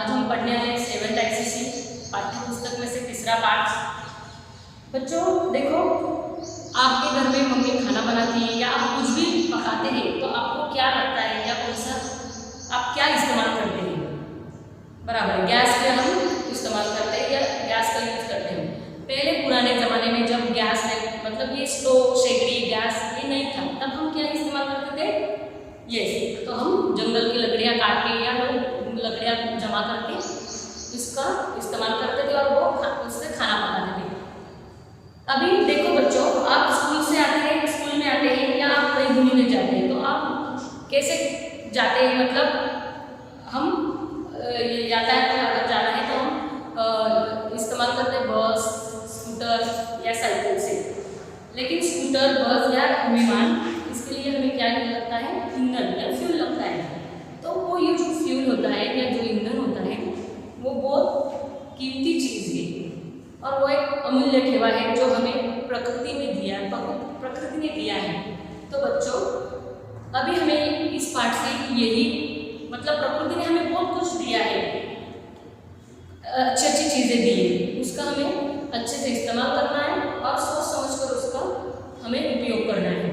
आज हम पढ़ने वाले 7th ICC पाठ्य पुस्तक में से तीसरा पाठ। बच्चों देखो, आपके घर में मम्मी खाना बनाती है या आप कुछ भी पकाते हैं तो आपको क्या लगता है या कौन सा आप क्या इस्तेमाल करते हैं? बराबर है, गैस पे हम इस्तेमाल करते हैं या गैस का यूज करते हैं। पहले पुराने ज़माने में जब गैस नहीं, मतलब ये स्टोव, शेगड़ी, गैस ये नहीं था, तब हम क्या इस्तेमाल करते थे? ये तो हम जंगल की लकड़ियाँ काट के या लकड़ियाँ जमा करके इसका इस्तेमाल करते थे और वो उससे खाना पकाते थे। अभी देखो बच्चों, आप स्कूल से आते हैं, स्कूल में आते हैं या आप कहीं घूमने जाते हैं तो आप कैसे जाते हैं? मतलब हम यातायात में अगर जाना है तो हम इस्तेमाल करते हैं बस, स्कूटर या साइकिल से। लेकिन स्कूटर, बस या विमान, इसके लिए हमें क्या लगता है? ईंधन या फ्यूल लगता है। तो वो ये जो फ्यूल होता है या जो ईंधन होता है वो बहुत कीमती चीज़ है और वो एक अमूल्य खेवा है जो हमें प्रकृति में दिया है, प्रकृति ने दिया है। तो बच्चों अभी हमें इस पाठ से यही मतलब प्रकृति ने हमें बहुत कुछ दिया है, अच्छी अच्छी चीज़ें दी है, उसका हमें अच्छे से इस्तेमाल करना है और सोच समझ कर उसका हमें उपयोग करना है।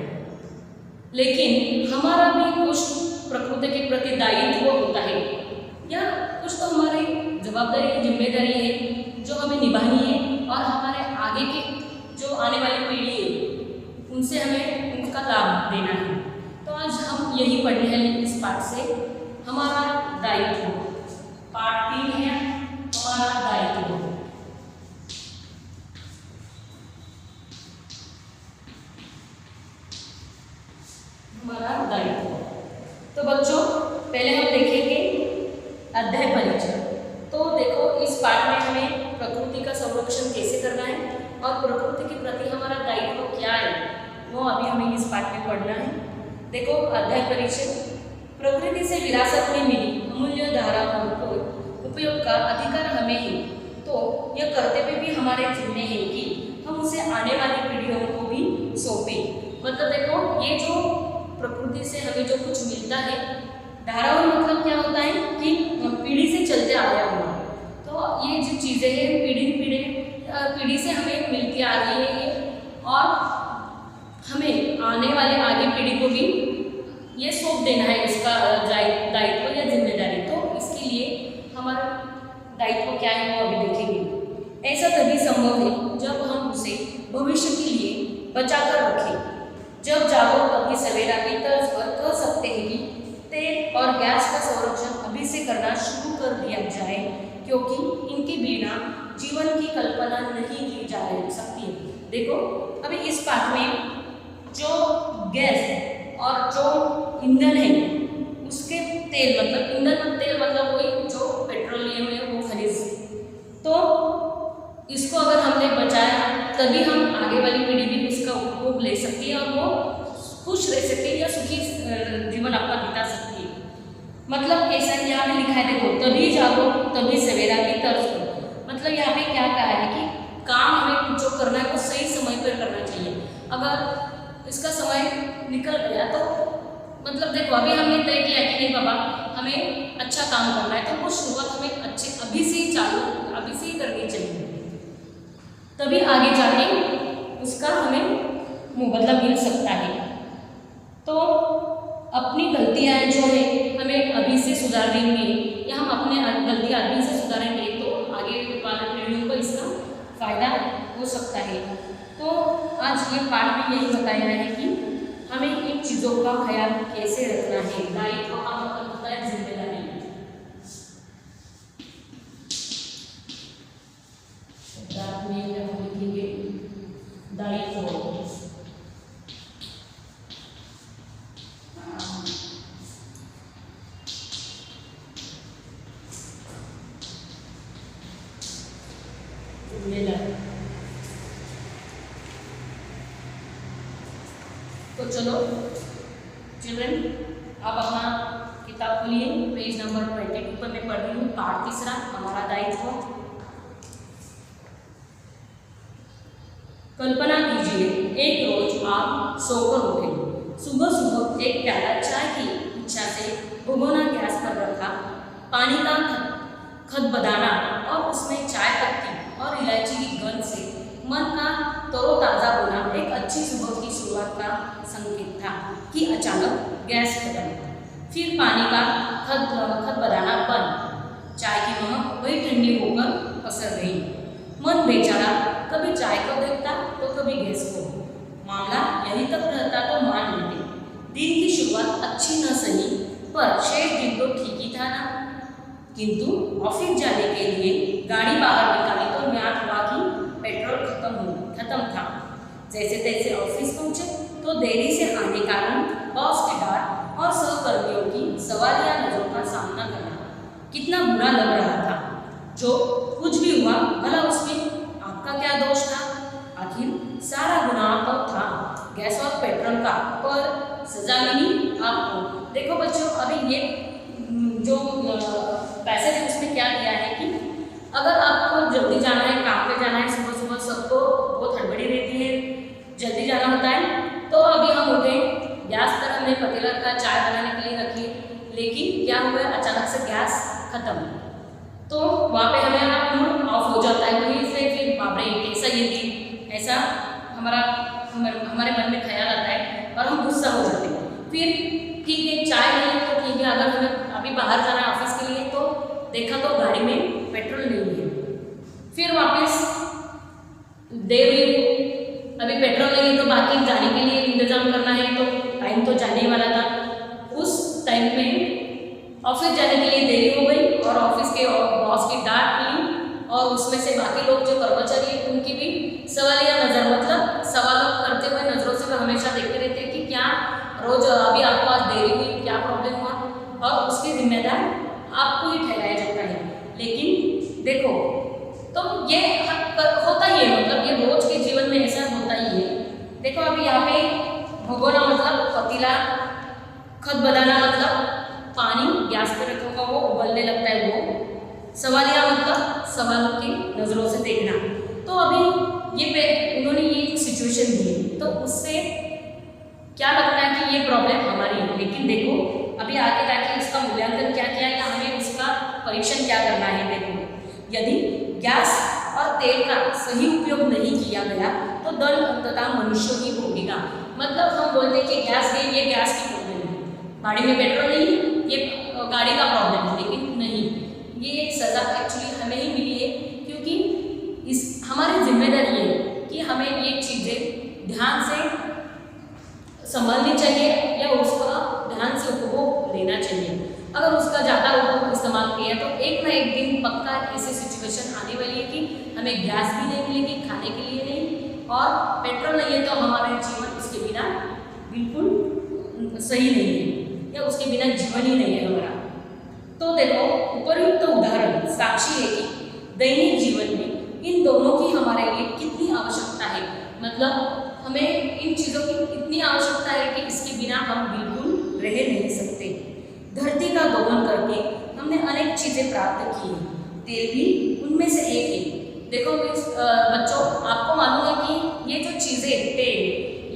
लेकिन हमारा भी कुछ प्रकृति के प्रति दायित्व होता है या कुछ तो हमारी जवाबदारी, जिम्मेदारी है जो हमें निभानी है और हमारे आगे के जो आने वाली पीढ़ी है उनसे हमें उनका लाभ देना है। तो आज हम यही पढ़ने हैं इस पाठ से, हमारा दायित्व। पाठ 3 है हमारा दायित्व। हमारा दायित्व। तो बच्चों पहले हम देखेंगे अध्याय परिचय। तो देखो, इस पाठ में हमें प्रकृति का संरक्षण कैसे करना है और प्रकृति के प्रति हमारा दायित्व क्या है वो अभी हमें इस पाठ में पढ़ना है। देखो अध्याय परिचय। प्रकृति से विरासत में मिली अमूल्य धाराओं को उपयोग का अधिकार हमें है, तो यह कर्तव्य भी हमारे जिम्मे है कि हम उसे आने वाली पीढ़ियों को भी सौंपें। मतलब देखो, ये जो प्रकृति से हमें जो कुछ मिलता है, धाराओं मतलब क्या होता है कि पीढ़ी से चलते आया हुआ। तो ये जो चीज़ें हैं पीढ़ी से हमें मिलती आ रही है और हमें आने वाले आगे पीढ़ी को भी ये सौंप देना है, इसका दायित्व या जिम्मेदारी। तो इसके लिए हमारा दायित्व क्या है वो अभी देखेंगे। ऐसा तभी संभव है जब हम उसे भविष्य के लिए बचा कर रखें। जब जागो तभी सवेरा की तर्ज पर कह सकते हैं कि तेल और गैस का संरक्षण अभी से करना शुरू कर दिया जाए, क्योंकि इनके बिना जीवन की कल्पना नहीं की जा सकती है। देखो अभी इस पाठ में जो गैस और जो ईंधन है उसके तेल, मतलब ईंधन तेल मतलब वही जो पेट्रोलियम है वो खनिज, तो इसको अगर हमने बचाया तभी हम आगे वाली पीढ़ी भी इसका उपयोग ले सकती है और वो खुश रह सकती है या सुखी जीवन अपना बिता सकती है। मतलब कैसा यहाँ पे लिखा है, देखो तभी जागो तभी सवेरा की तर्ज पर। मतलब यहाँ पे क्या कहा है कि काम हमें जो करना है वो सही समय पर करना चाहिए। अगर इसका समय निकल गया तो मतलब देखो अभी हमने तय किया कि नहीं बाबा हमें अच्छा काम करना है, तो वो शुरुआत हमें अच्छे अभी से ही करनी चाहिए, तभी आगे जाके उसका हमें मुबदला मिल सकता है। तो अपनी गलतियाँ जो है हमें अभी से सुधार देंगे या हम अपने गलतियाँ अभी से सुधारेंगे तो आगे वाले पीढ़ियों को इसका फायदा हो सकता है। तो आज ये पाठ में यही बताया है कि हमें इन चीज़ों का ख्याल कैसे रखना है। दायित्व का मतलब होता है जिम्मेदारी। दायित्व तो चलो चिल्ड्रन, आप अपना किताब खोलिए, पेज नंबर 22 पर मैं पढ़ रही हूँ पाठ 3 हमारा दायित्व। कल्पना कीजिए एक रोज आप सोकर उठे। सुबह सुबह एक प्याला चाय की इच्छा से भगोना गैस पर रखा। पानी का खदबदाना और उसमें चाय पत्ती और इलायची की गंध से मन का तरोताज़ा होना एक अच्छी सुबह की शुरुआत का संकेत था कि अचानक गैस खत्म। फिर पानी का खदबदाना बंद, चाय की महक वही ठंडी होकर पसर गई। मन बेचारा कभी चाय को देखता तो कभी गैस को। मामला यहीं तक रहता तो मान लेते, दिन की शुरुआत अच्छी न सही पर शेष दिन तो ठीक ही था ना। किंतु ऑफिस जाने के लिए गाड़ी बाहर निकाली तो ज्ञात हुआ कि पेट्रोल खत्म था। जैसे तैसे ऑफिस पहुंचे तो देरी से आने कारण बॉस की डांट और सहकर्मियों की सवालिया नजरों का सामना करना कितना बुरा लग रहा था। जो कुछ भी हुआ भला उसमें आपका क्या दोष था? आखिर सारा गुनाह तो था गैस और पेट्रोल का, पर सजा मिली आपको। देखो बच्चों, अभी ये जो पैसेज है उसमें क्या दिया है कि अगर आपको जल्दी जाना है, काम पे जाना है, सुबह सुबह सबको बहुत हड़बड़ी रहती है, जल्दी जाना होता है, तो अभी हम उठे, गैस पर हमने पतीला रखा, चाय बनाने के लिए रखी, लेकिन क्या हुआ अचानक से गैस खत्म। तो वहाँ पे हमें मूड ऑफ हो जाता है, वहीं से फिर बापरे कैसा ये दिन, ऐसा हमारे मन में ख्याल आता है और हम गुस्सा हो जाते हैं। फिर ठीक है चाय नहीं तो ठीक है, अगर हमें अभी बाहर जाना है ऑफिस के लिए तो देखा तो गाड़ी में पेट्रोल नहीं है। फिर वापस देर हुई, अभी पेट्रोल नहीं है तो बाकी जाने के लिए इंतजाम करना है, तो टाइम तो जाने वाला था। उस टाइम में ऑफिस जाने के लिए देरी हो गई और ऑफिस के बॉस की डांट मिली और उसमें से बाकी लोग जो कर्मचारी हैं उनकी भी सवालिया नज़र, मतलब सवाल करते हुए नज़रों से हमेशा देखते रहते हैं कि क्या रोज अभी आपको आज देरी हुई, क्या प्रॉब्लम हुआ, और उसकी जिम्मेदार आपको ही ठहराया जाता है। लेकिन देखो तो ये होता ही है, मतलब ये रोज के जीवन में ऐसा होता ही है। देखो अभी यहाँ पे भगोना मतलब पतीला, खदबदाना मतलब पानी गैस पे रखा होगा वो उबलने लगता है, वो सवालिया मतलब सवालों की नज़रों से देखना। तो अभी ये उन्होंने ये सिचुएशन दी तो उससे क्या लगता है कि ये प्रॉब्लम हमारी है, लेकिन देखो अभी आगे जाके इसका मूल्यांकन क्या किया या हमें उसका परीक्षण क्या करना है। देखो यदि गैस और तेल का सही उपयोग नहीं किया गया तो दंड अंततः मनुष्य ही भोगेगा। मतलब हम बोलते हैं कि गैस गई, ये गैस की प्रॉब्लम है, गाड़ी में पेट्रोल नहीं, ये गाड़ी का प्रॉब्लम है, लेकिन नहीं, ये सज़ा एक्चुअली हमें ही मिली है क्योंकि इस हमारी जिम्मेदारी है कि हमें ये चीज़ें ध्यान से संभालनी चाहिए या उसका ध्यान से उपभोग लेना चाहिए। अगर उसका ज़्यादा उपभोग इस्तेमाल किया तो एक ना एक दिन पक्का ऐसी सिचुएशन आने वाली है कि हमें गैस भी नहीं मिलेगी, खाने के लिए नहीं, और पेट्रोल नहीं है तो हमारा जीवन उसके बिना बिल्कुल सही नहीं है या उसके बिना जीवन ही नहीं है हमारा। तो देखो उपयुक्त उदाहरण साक्षी है कि दैनिक जीवन में इन दोनों की हमारे लिए कितनी आवश्यकता है। मतलब हमें इन चीज़ों की इतनी आवश्यकता है कि इसके बिना हम बिल्कुल रह नहीं सकते। धरती का दोहन करके हमने अनेक चीज़ें प्राप्त की हैं, तेल भी उनमें से एक है। देखो बच्चों, आपको मालूम है कि ये जो चीज़ें तेल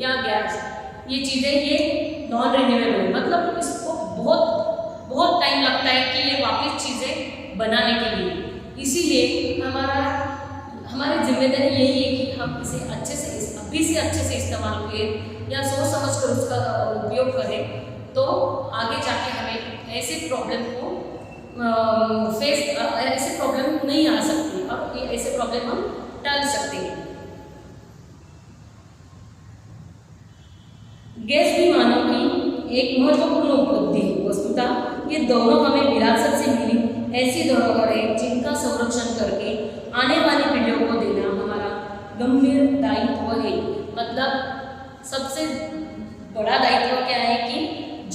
या गैस, ये चीज़ें ये नॉन रिन्यूएबल है, मतलब इसको बहुत टाइम लगता है कि ये वापस चीज़ें बनाने के लिए। इसीलिए हमारी जिम्मेदारी यही है कि हम इसे अभी से अच्छे से इस्तेमाल करें या सोच समझ कर उसका उपयोग करें, तो आगे जाके हमें ऐसे प्रॉब्लम नहीं आ सकती और ऐसे प्रॉब्लम हम टाल सकते हैं। गैस भी मानव की एक महत्वपूर्ण उपलब्धि है। वस्तुतः ये दोनों हमें विरासत से मिली ऐसी धरोहर है जिनका संरक्षण करके आने वाली पीढ़ियों को देना हमारा गंभीर दायित्व है। मतलब सबसे बड़ा दायित्व क्या है कि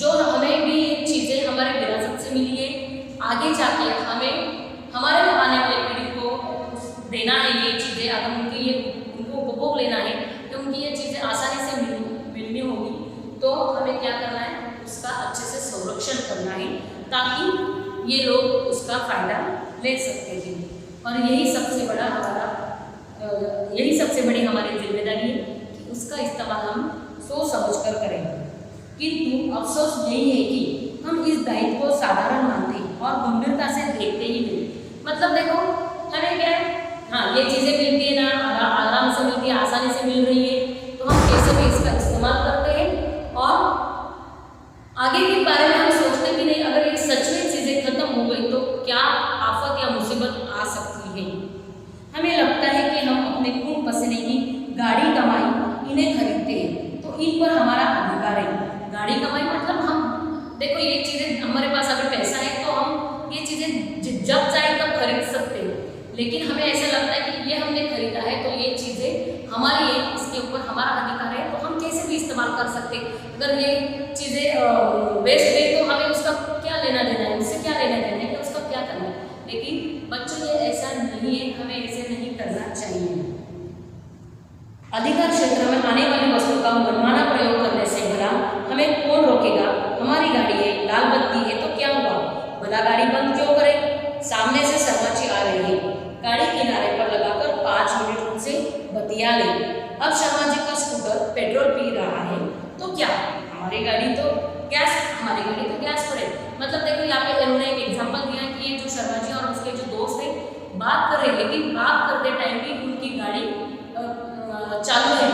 जो हमें भी ये चीज़ें हमारे विरासत से मिली है, आगे जाके हमें हमारे आने वाली पीढ़ी को देना है ये चीज़ें। अगर उनको उपभोग लेना है तो उनकी ये चीज़ें आसानी से मिलनी होगी, तो हमें क्या करना है, उसका अच्छे से संरक्षण करना है ताकि ये लोग उसका फ़ायदा ले सकते हैं। और यही सबसे बड़ी हमारी जिम्मेदारी है कि उसका इस्तेमाल हम सोच समझ कर करें। किंतु अफसोस यही है कि हम इस दायित्व को साधारण मानते हैं और गंभीरता से देखते ही नहीं। मतलब देखो हमें क्या है, हाँ ये चीज़ें मिलती है ना, आराम से मिलती है, आसानी से मिल रही है, तो हम कैसे भी इसका इस्तेमाल करते हैं और आगे के बारे में हम सोचते भी नहीं। अगर ये सच में चीज़ें खत्म हो गई तो क्या आफत या मुसीबत आ सकती है। हमें लगता है कि हम अपने खून पसीने की गाड़ी कमाई इन्हें खरीदते हैं, तो इन पर हमारा अधिकार है। गाड़ी कमाई मतलब हम देखो ये चीज़ें हमारे पास अगर पैसा है तो हम ये चीज़ें जब चाहे तब खरीद सकते हैं, लेकिन हमें ऐसा लगता है कि ये हमने खरीदा है तो ये चीज़ें हमारी है, इसके ऊपर हमारा अधिकार है, तो हम कैसे भी इस्तेमाल कर सकते हैं। अगर ये चीज़ें वेस्ट है तो हमें उसका क्या लेना देना है, उससे क्या लेना देना है, उसका क्या करना है। लेकिन बच्चों ये ऐसा नहीं है, हमें ऐसे नहीं करना चाहिए। अधिकार क्षेत्र में आने वाली वस्तु का मनमाना प्रयोग करने से भला हमें कौन रोकेगा। हमारी गाड़ी है, लाल बत्ती है तो क्या हुआ, भला गाड़ी बंद क्यों करें। सामने से शर्मा जी आ रही है, गाड़ी किनारे पर लगाकर 5 मिनट उनसे बतिया ले। अब शर्मा जी का स्कूटर पेट्रोल पी रहा है तो क्या, हमारी गाड़ी तो गैस पर है। मतलब देखो यहाँ पे इन्होंने एक एग्जांपल दिया कि ये जो शर्मा जी और उसके जो दोस्त है बात कर रहे, लेकिन बात करते टाइम भी उनकी गाड़ी चालू है।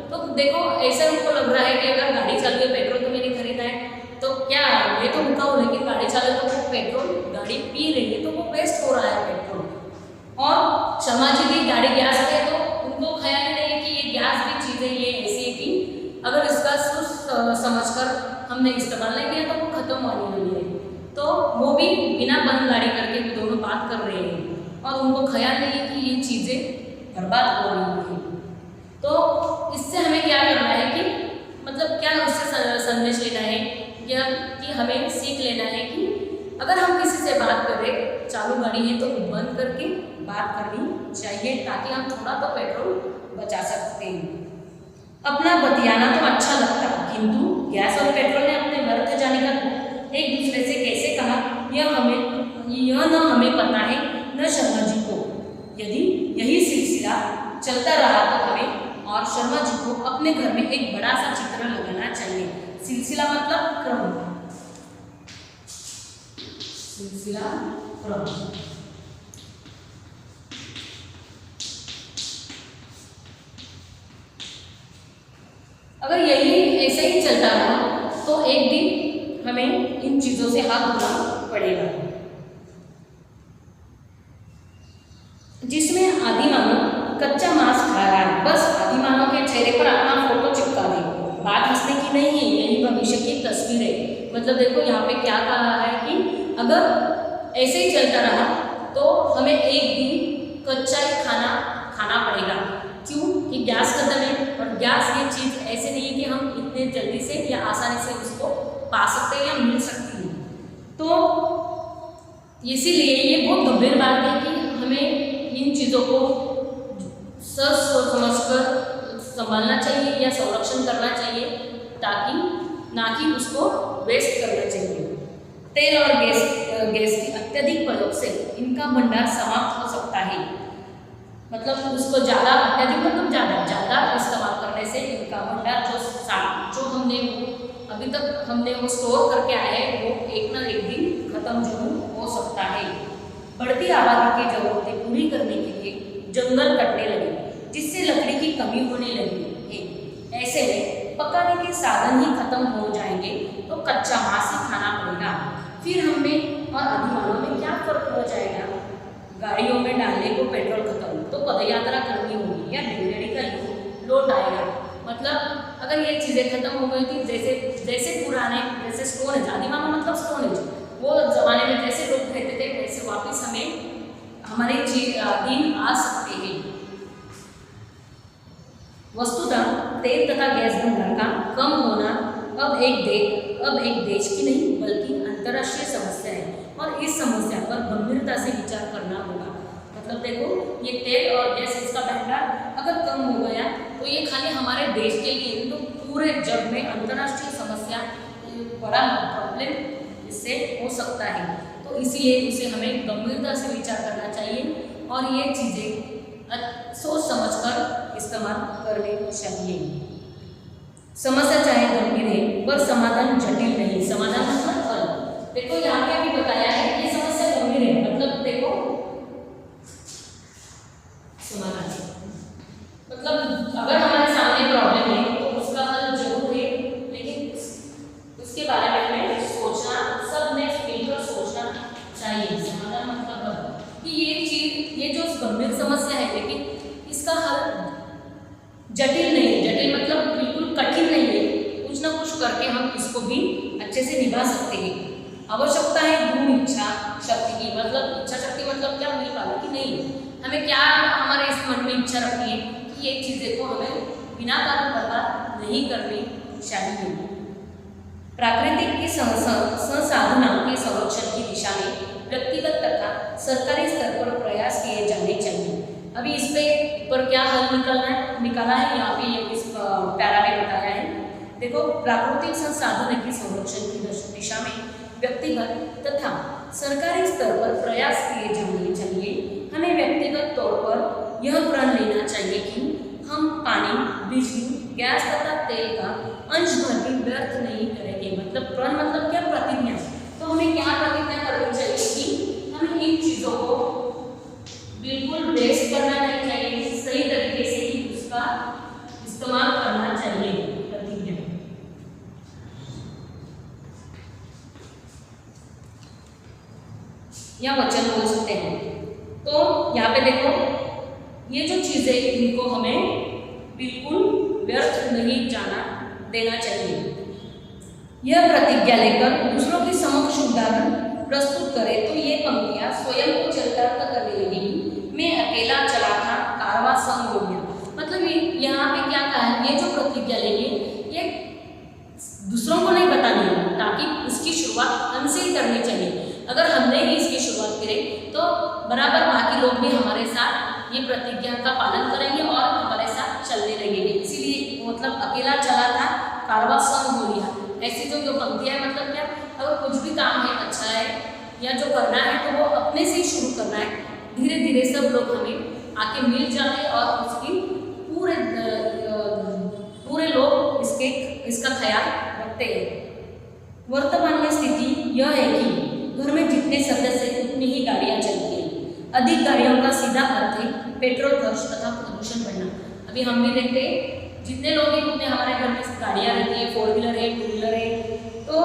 तो देखो ऐसा उनको लग रहा है कि अगर गाड़ी चालू है, पेट्रोल तो मैंने खरीदा है, तो क्या मैं तो रुका हूँ, लेकिन गाड़ी चालू है तो वो पेट्रोल गाड़ी पी रही है तो वो वेस्ट हो रहा है पेट्रोल। और शर्मा जी की गाड़ी गैस पे है तो उनको ख्याल ही नहीं है कि ये गैस भी चीज़ें ये ऐसी है कि अगर इसका सोच समझकर हमने इस्तेमाल नहीं किया तो वो खत्म होने वाली है। तो वो भी बिना बंद गाड़ी करके वो दोनों बात कर रहे हैं और उनको ख्याल नहीं है कि ये चीज़ें बर्बाद हो रही है। तो इससे हमें क्या करना है कि मतलब क्या उससे संदेश लेना है या कि हमें सीख लेना है कि अगर हम किसी से बात करें, चालू गाड़ी है तो बंद करके बात करनी चाहिए ताकि हम थोड़ा तो पेट्रोल बचा सकते हैं। अपना बतियाना तो अच्छा लगता, किंतु गैस और पेट्रोल ने अपने व्यर्थ जाने का एक दूसरे से कैसे कहा यह न हमें पता है न शर्मा जी को। यदि यही सिलसिला चलता रहा तो हमें और शर्मा जी को अपने घर में एक बड़ा सा चित्र लगाना चाहिए। सिलसिला मतलब क्रम, सिलसिला क्रम। अगर यही ऐसे ही चलता रहा तो एक दिन हमें इन चीजों से हाथ धोना पड़ेगा। जिसमें आदिमानव कच्चा मांस खा रहा है, बस आदिमानव के चेहरे पर अपना फोटो चिपका दे। बात हंसने की नहीं है, यही भविष्य की तस्वीर है। मतलब देखो यहाँ पे क्या कहा है कि अगर ऐसे ही चलता रहा तो हमें एक दिन कच्चा ही खाना पड़ेगा। क्यों कि गैस खत्म है और गैस ये चीज़ ऐसे नहीं है कि हम इतने जल्दी से या आसानी से उसको पा सकते हैं या मिल सकती है। तो इसीलिए ये बहुत गंभीर बात है कि हमें इन चीज़ों को सोच समझकर संभालना चाहिए या संरक्षण करना चाहिए, ताकि ना कि उसको वेस्ट करना चाहिए। तेल और गैस की अत्यधिक प्रयोग से इनका भंडार समाप्त हो सकता है। मतलब उसको ज़्यादा अत्यधिक मतलब ज़्यादा इस्तेमाल करने से इनका भंडार जो हमने अभी तक वो स्टोर करके आए हैं वो एक ना एक दिन खत्म जरूर हो सकता है। बढ़ती आबादी की जरूरतें पूरी करने के लिए जंगल कटने लगे, जिससे लकड़ी की कमी होने लगी है। ऐसे में पकाने के साधन ही खत्म हो जाएंगे तो कच्चा मांस ही खाना पड़ेगा। फिर हमें और अधिमानव में क्या फर्क हो जाएगा। गाड़ियों में डालने को पेट्रोल खत्म तो पदयात्रा करनी होगी या रेलगाड़ी का लोट आएगा। मतलब अगर ये चीज़ें खत्म हो गई थी, जैसे पुराने जैसे स्टोन एज, अधिमानव मतलब स्टोन एज, वो ज़माने में जैसे लोग रहते थे वैसे वापस हमें हमारे दिन आ सकते हैं। वस्तुतः तेल तथा गैस भंडार का कम होना अब एक देश की नहीं बल्कि अंतर्राष्ट्रीय समस्या है और इस समस्या पर गंभीरता से विचार करना होगा। मतलब देखो ये तेल और गैस इसका भंडार अगर कम हो गया तो ये खाली हमारे देश के लिए तो पूरे जग में अंतर्राष्ट्रीय समस्या बड़ा प्रॉब्लम इससे हो सकता है। तो इसीलिए इसे हमें गंभीरता से विचार करना चाहिए और ये चीज़ें सोच समझकर इस्तेमाल करनी चाहिए। समस्या चाहे गंभीर है पर समाधान जटिल नहीं। समाधान मतलब हल। देखो यहाँ पे भी बताया है ये समस्या गंभीर है, मतलब देखो भी अच्छे से निभा सकते हैं। आवश्यकता है दृढ़ इच्छा शक्ति की, मतलब इच्छा शक्ति मतलब क्या, मिल पाने की नहीं, हमें क्या हमारे इस मन में इच्छा रखनी है कि ये चीज़ें को हमें बिना कारण बर्बाद नहीं करनी चाहिए। प्राकृतिक के संसाधनों के संरक्षण की दिशा में व्यक्तिगत तथा सरकारी स्तर पर प्रयास किए जाने चाहिए। अभी इस पे ऊपर क्या हल निकाला है यहाँ पे ये इस पैरा में बताया है। देखो, प्राकृतिक संसाधनों के संरक्षण की दिशा में व्यक्तिगत तथा सरकारी स्तर पर प्रयास किए जाने चाहिए। हमें व्यक्तिगत तौर पर यह प्रण लेना चाहिए कि हम पानी, बिजली, गैस तथा तेल का अंश भर भी व्यर्थ नहीं करेंगे। मतलब प्रण मतलब क्या, प्रतिज्ञा। तो हमें क्या प्रतिज्ञा करनी चाहिए कि हमें इन चीज़ों को बिल्कुल वेस्ट करना नहीं चाहिए, सही तरीके से ही उसका इस्तेमाल करना चाहिए। प्रतिज्ञा या वचन बोल सकते हैं। तो यहाँ पे देखो, ये जो चीजें इनको हमें बिल्कुल व्यर्थ नहीं जाना देना चाहिए। यह प्रतिज्ञा लेकर दूसरों के समक्ष उदाहरण प्रस्तुत करें तो ये पंक्तियां स्वयं को चरितार्थ करने लगेंगी। मैं अकेला चला था, कारवां संग हो गया। मतलब यहाँ पे क्या कहा है, ये जो प्रतिज्ञा लेंगे ये दूसरों को नहीं बतानी है, ताकि इसकी शुरुआत हमसे ही करनी चाहिए। अगर हमने ही इसकी शुरुआत करें तो बराबर बाकी लोग भी हमारे साथ ये प्रतिज्ञा का पालन करेंगे और हमारे साथ चलने लगेंगे। इसीलिए मतलब अकेला चला था, कारवां संग हो लिया। ऐसी जो पंक्तियां है, मतलब क्या, अगर कुछ भी काम है, अच्छा है या जो करना है तो वो अपने से ही शुरू करना है। धीरे धीरे सब लोग हमें आके मिल जाते और उसकी पूरे लोग इसका ख्याल रखते हैं। वर्तमान में स्थिति यह है कि घर में जितने सदस्य उतनी ही गाड़ियां चलती हैं। अधिक गाड़ियों का सीधा अर्थ है पेट्रोल खर्च तथा प्रदूषण बढ़ना। अभी हम भी देखते हैं जितने लोग हैं उतने हमारे घर में गाड़ियां रहती है, 4 व्हीलर है, 2 व्हीलर है। तो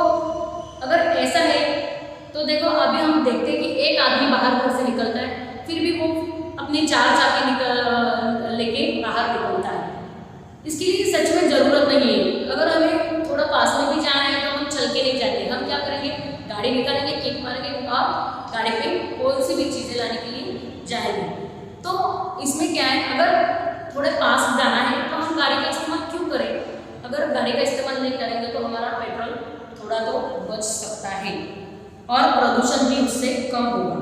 अगर ऐसा है तो देखो, अभी हम देखते हैं कि एक आदमी बाहर घर से निकलता है, फिर भी वो अपनी 4 चाबी लेके बाहर निकलता है। इसके लिए सच में ज़रूरत नहीं है। अगर हमें थोड़ा पास में भी जाना है तो हम चल के नहीं जाते, हम क्या करेंगे, गाड़ी निकालेंगे, किक मारेंगे और गाड़ी पे कोई सी भी चीज़ें लाने के लिए जाएंगे। तो इसमें क्या है, अगर थोड़े पास जाना है तो हम गाड़ी का इस्तेमाल क्यों करें। अगर गाड़ी का इस्तेमाल नहीं करेंगे तो हमारा पेट्रोल थोड़ा तो बच सकता है और प्रदूषण भी उससे कम होगा।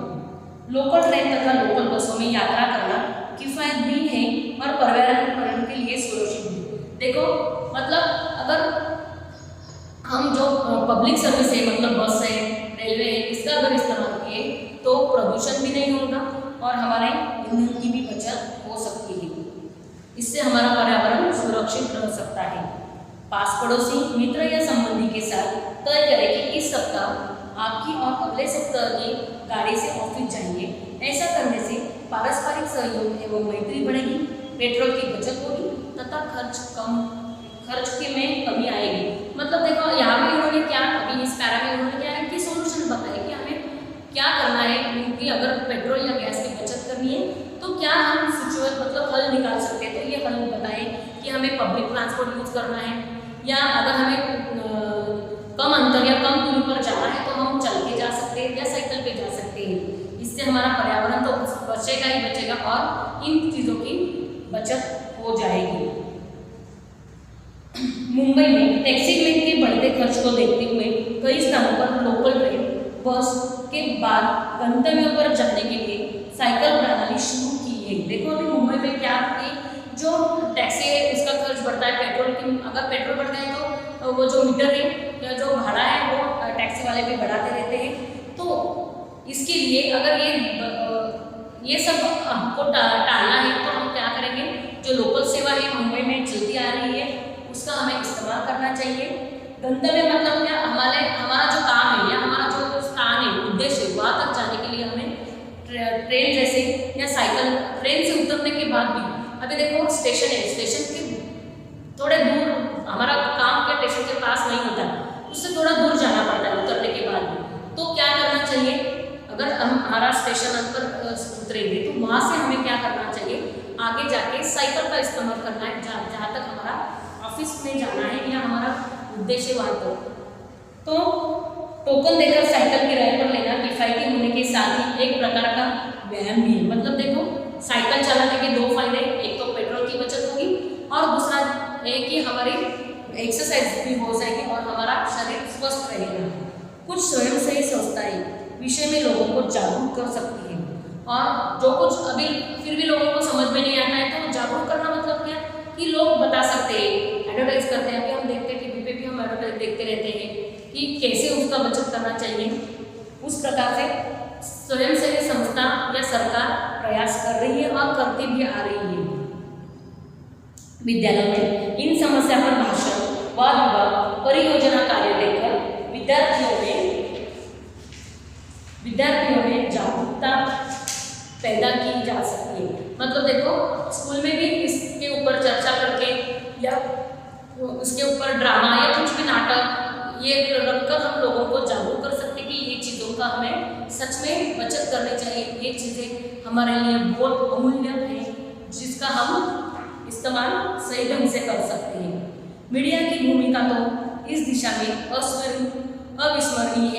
लोकल ट्रेन तथा लोकल बसों में यात्रा करना किफ़ायत भी है और पर्यावरण के लिए सुरक्षित भी। देखो, मतलब अगर हम जो पब्लिक सर्विस है, मतलब बस है, रेलवे है, इसका अगर इस्तेमाल किए तो प्रदूषण भी नहीं होगा और हमारे ईंधन की भी बचत हो सकती है। इससे हमारा पर्यावरण सुरक्षित रह सकता है। पास पड़ोसी, मित्र या संबंधी के साथ तय करें कि इस सप्ताह आपकी और अगले सप्ताह की गाड़ी से ऑफिस जाएंगे। ऐसा करने से पारस्परिक सहयोग एवं मैत्री बढ़ेगी, पेट्रोल की बचत होगी तथा खर्च के में कमी आएगी। मतलब देखो, यहाँ पे इन्होंने क्या, अभी इस पैरा में उन्होंने क्या है कि सोल्यूशन बताया कि हमें क्या करना है, क्योंकि अगर पेट्रोल या गैस की बचत करनी है तो क्या हम सिचुएशन मतलब हल निकाल सकते हैं। तो ये हल बताएं कि हमें पब्लिक ट्रांसपोर्ट यूज करना है, या अगर हमें कम अंतर या कम दूरी पर जाना है तो हम चल के जा सकते हैं या साइकिल पे जा सकते हैं। इससे हमारा पर्यावरण तो बचेगा ही बचेगा और इन चीज़ों की बचत हो जाएगी। मुंबई में टैक्सी में के बढ़ते खर्च को देखते हुए कई स्थानों पर लोकल ट्रेन, बस के बाद गंतव्य पर जाने के लिए साइकिल प्रणाली शुरू की है। देखो, अभी मुंबई में क्या है, जो टैक्सी है उसका खर्च बढ़ता है, पेट्रोल की अगर पेट्रोल बढ़ गए तो वो जो मीटर है या जो भाड़ा है वो टैक्सी वाले भी बढ़ाते रहते हैं। तो इसके लिए अगर ये सब हमको टालना है तो हम क्या करेंगे, जो लोकल सेवा है मुंबई में चलती आ रही है उसका हमें इस्तेमाल करना चाहिए। गंतव्य मतलब क्या, हमारा जो काम है या हमारा जो स्थान है, उद्देश्य है, वहाँ तक जाने के लिए हमें ट्रेन जैसे या साइकिल, ट्रेन से उतरने के बाद भी अभी देखो स्टेशन है, स्टेशन के थोड़े दूर हमारा काम के स्टेशन के पास नहीं होता, उससे थोड़ा दूर जाना पड़ता है उतरने के बाद भी। तो क्या करना चाहिए, अगर हम हमारा स्टेशन पर उतरेंगे तो वहाँ से हमें क्या करना चाहिए, आगे जाके साइकिल का इस्तेमाल करना है जहाँ तक हमारा ऑफिस में जाना है या हमारा उद्देश्य वहाँ पर। तो टोकन देकर साइकिल किराए पर लेना किफायती होने के साथ ही एक प्रकार का व्यायाम भी है। मतलब देखो साइकिल चलाने के दो फायदे, एक तो पेट्रोल की बचत होगी और दूसरा है कि हमारी एक्सरसाइज भी हो जाएगी और हमारा शरीर स्वस्थ रहेगा। कुछ स्वयंसेवी संस्थाएं विषय में लोगों को जागरूक कर सकती है और जो कुछ अभी फिर भी लोगों को समझ में नहीं आता है तो जागरूक करना मतलब क्या कि लोग बता सकते हैं, एडवर्टाइज करते हैं। अभी हम देखते हैं टीवी पे भी हम एडवर्टाइज देखते रहते हैं कि कैसे उसका बचत करना चाहिए। उस प्रकार से स्वयंसेवी संस्था या सरकार प्रयास कर रही है और करती भी आ रही है। विद्यालय में इन समस्या पर भाषण, वाद विवाद, परियोजना कार्य देकर विद्यार्थियों में जागरूकता पैदा की जा सकती है। मतलब देखो स्कूल में भी इसके ऊपर चर्चा करके या उसके ऊपर ड्रामा या कुछ भी नाटक ये रखकर हम लोगों को जागरूक कर सकते हैं कि ये चीज़ों का हमें सच में बचत करनी चाहिए। ये चीज़ें हमारे लिए बहुत अमूल्य है जिसका हम इस्तेमाल सही ढंग से कर सकते हैं। मीडिया की भूमिका तो इस दिशा में अविस्मरणीय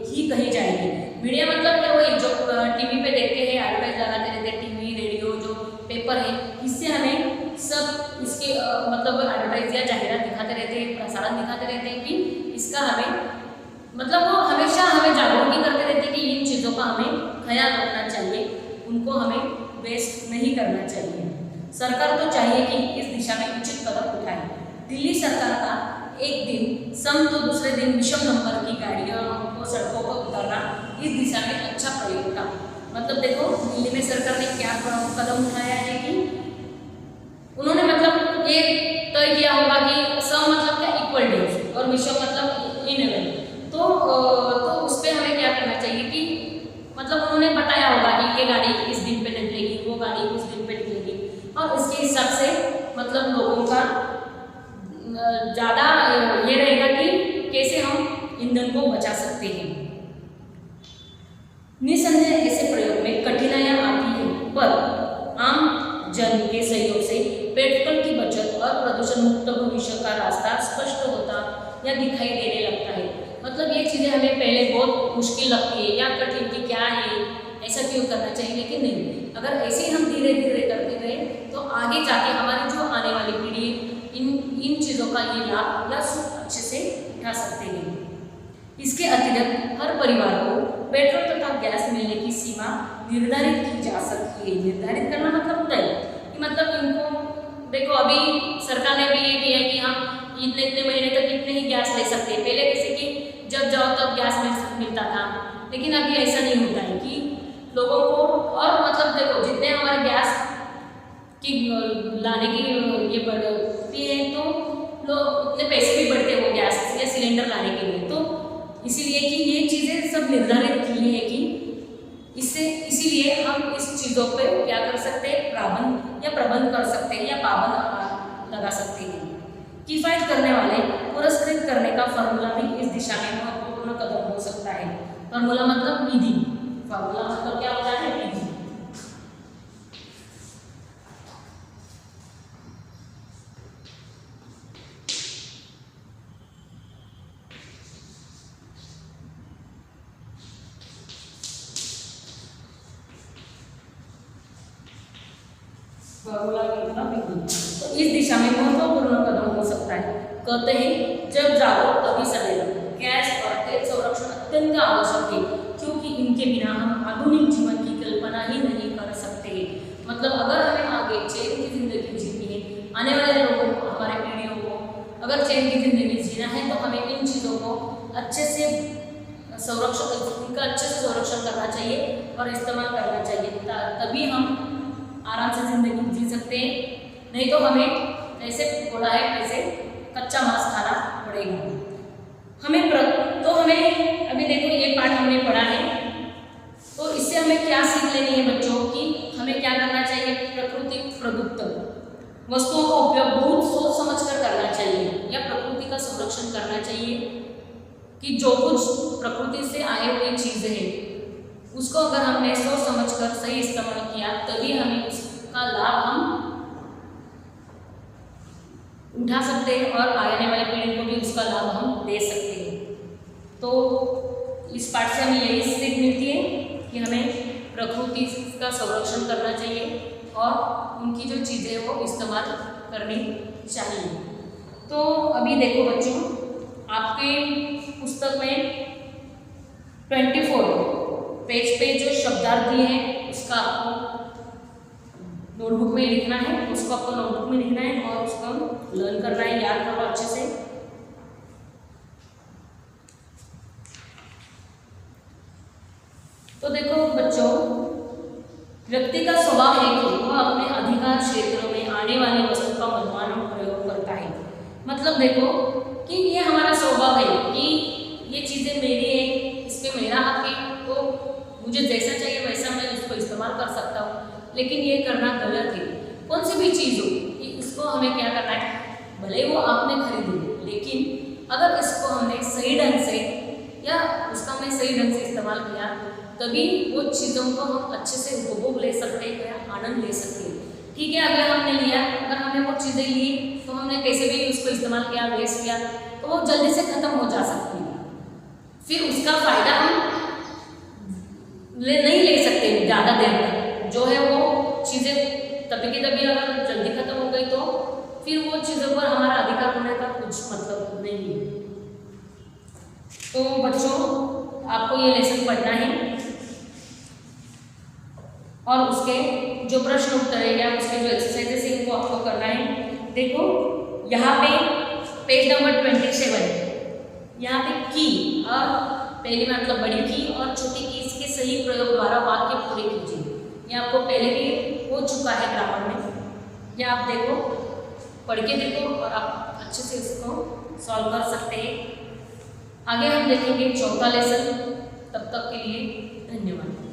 ही कही जाएगी। मीडिया मतलब क्या, वही जो टीवी पे देखते हैं, एडवर्टाइज लगाते रहते हैं, टीवी रेडियो जो पेपर है, इससे हमें सब इसके मतलब एडवर्टाइज या जाहिरात दिखाते रहते हैं, प्रसारण दिखाते रहते हैं कि इसका हमें मतलब वो हमेशा हमें जागरूक ही करते रहते हैं कि इन चीज़ों का हमें ख्याल रखना चाहिए, उनको हमें वेस्ट नहीं करना चाहिए। सरकार तो चाहिए कि इस दिशा में उचित कदम उठाए। दिल्ली सरकार का एक दिन सम तो दूसरे दिन विषम नंबर की गाड़ियों को सड़कों पर उतारना इस दिशा में अच्छा प्रयोग था। मतलब देखो दिल्ली में सरकार ने क्या कदम उठाया है कि उन्होंने मतलब ये तय किया होगा कि सम मतलब क्या इक्वल डेज और विषम मतलब इनएवल, तो उस पर हमें क्या करना चाहिए कि मतलब उन्होंने बताया होगा कि ये गाड़ी इस दिन पे निकलेगी, वो गाड़ी उस दिन पे निकलेगी और इसके हिसाब से मतलब लोगों का ज़्यादा ये रहेगा कि कैसे हम ईंधन को बचा सकते हैं। निसंदेह ऐसे प्रयोग में कठिनाइयाँ आती हैं पर आम जन के सहयोग से पेट्रोल की बचत और प्रदूषण मुक्त भविष्य का रास्ता स्पष्ट होता या दिखाई देने लगता है। मतलब ये चीज़ें हमें पहले बहुत मुश्किल लगती है या कठिन कि क्या है, ऐसा क्यों करना चाहिए, लेकिन नहीं, अगर ऐसे ही हम धीरे धीरे करते रहे तो आगे जाके हमारी जो आने वाली पीढ़ी इन चीज़ों का ये लाभ या सुख अच्छे से उठा सकते हैं। इसके अतिरिक्त हर परिवार को पेट्रोल तथा गैस मिलने की सीमा निर्धारित की जा सकती है। निर्धारित करना मतलब तय कि मतलब इनको देखो अभी सरकार ने भी ये किया है कि हम इतने इतने महीने तक इतने ही गैस ले सकते हैं। पहले जैसे कि जब जाओ तब गैस मिलता था, लेकिन अभी ऐसा नहीं होता है कि लोगों को और मतलब देखो जितने हमारे गैस की लाने की ये बढ़ती है तो लोग उतने पैसे भी बढ़ते हैं वो गैस या सिलेंडर लाने के लिए। तो इसीलिए कि ये चीज़ें सब निर्धारित की है कि इसीलिए हम इस चीज़ों पे क्या कर सकते हैं, प्रबंध कर सकते हैं या पाबंद लगा सकते हैं। किफ़ायत करने वाले पुरस्कृत करने का फॉर्मूला भी इस दिशा में महत्वपूर्ण कदम हो सकता है। फॉर्मूला मतलब विधि, फॉर्मूला मतलब क्या होता है, विधि। तो इस दिशा में महत्वपूर्ण कदम हो सकता है। कहते हैं जब जागो तभी सवेरा। गैस और तेल संरक्षण अत्यंत आवश्यक है क्योंकि इनके बिना हम आधुनिक जीवन की कल्पना ही नहीं कर सकते। मतलब अगर हमें आगे चैन की जिंदगी जीनी है, आने वाले लोगों को, हमारे पीढ़ियों को अगर चैन की जिंदगी जीना है तो हमें इन चीज़ों को अच्छे से संरक्षण करना चाहिए और इस्तेमाल करना चाहिए, तभी हम आराम से जिंदगी जी सकते हैं। नहीं तो हमें ऐसे बोला है वैसे कच्चा मांस खाना पड़ेगा। हमें अभी देखो ये पाठ हमने पढ़ा है तो इससे हमें क्या सीख लेनी है बच्चों की, हमें क्या करना चाहिए, प्रकृति प्रदत्त वस्तुओं का उपयोग बहुत सोच समझ कर करना चाहिए या प्रकृति का संरक्षण करना चाहिए कि जो कुछ प्रकृति से आए हुई चीज़ें हैं उसको अगर हमने सोच समझकर सही इस्तेमाल किया तभी हमें उसका लाभ हम उठा सकते हैं और आने वाले पीढ़ी को भी उसका लाभ हम दे सकते हैं। तो इस पाठ से हमें यही सीख मिलती है कि हमें प्रकृति का संरक्षण करना चाहिए और उनकी जो चीज़ें हैं वो इस्तेमाल करनी चाहिए। तो अभी देखो बच्चों, आपके पुस्तक में 24 पेज पे जो शब्दार्थ दिए हैं उसका आपको नोटबुक में लिखना है, उसको आपको नोटबुक में लिखना है और उसको लर्न करना है, याद करो अच्छे से। तो देखो बच्चों, व्यक्ति का स्वभाव है कि वह अपने अधिकार क्षेत्र में आने वाली वस्तु का मनमाना प्रयोग करता है। मतलब देखो कि ये हमारा स्वभाव है कि ये चीज़ें मेरी है, इस पे मेरा हक है, तो मुझे जैसा चाहिए वैसा मैं उसको इस्तेमाल कर सकता हूँ, लेकिन ये करना गलत है। कौन सी भी चीज़ हो कि इसको हमें क्या करना है, भले वो आपने खरीदी लेकिन अगर इसको हमने सही ढंग से या उसका हमने सही ढंग से इस्तेमाल किया तभी वो चीज़ों को हम अच्छे से उपभोग ले सकते हैं या आनंद ले सकते हैं। ठीक है, अगर हमने लिया, अगर हमने वो चीज़ें ली तो हमने कैसे भी उसको इस्तेमाल किया, वेस्ट किया, तो वो जल्दी से ख़त्म हो जा सकती है। फिर उसका फ़ायदा हम नहीं ले सकते ज़्यादा देर तक। जो है वो चीज़ें तभी की तभी अगर जल्दी ख़त्म हो गई तो फिर वो चीज़ों पर हमारा अधिकार होने का कुछ मतलब नहीं है। तो बच्चों, आपको ये लेसन पढ़ना है और उसके जो प्रश्न उत्तर है या उसके जो एक्सरसाइजेस है वो आपको करना है। देखो यहाँ पे पेज नंबर 27, यहाँ पे की और पहली मतलब बड़ी की और छोटी की इसके सही प्रयोग द्वारा वाक्य पूरे कीजिए। ये आपको पहले भी हो चुका है ग्रामर में, ये आप देखो, पढ़ के देखो और आप अच्छे से इसको सॉल्व कर सकते हैं। आगे हम देखेंगे चौथा लेसन। तब तक के लिए धन्यवाद।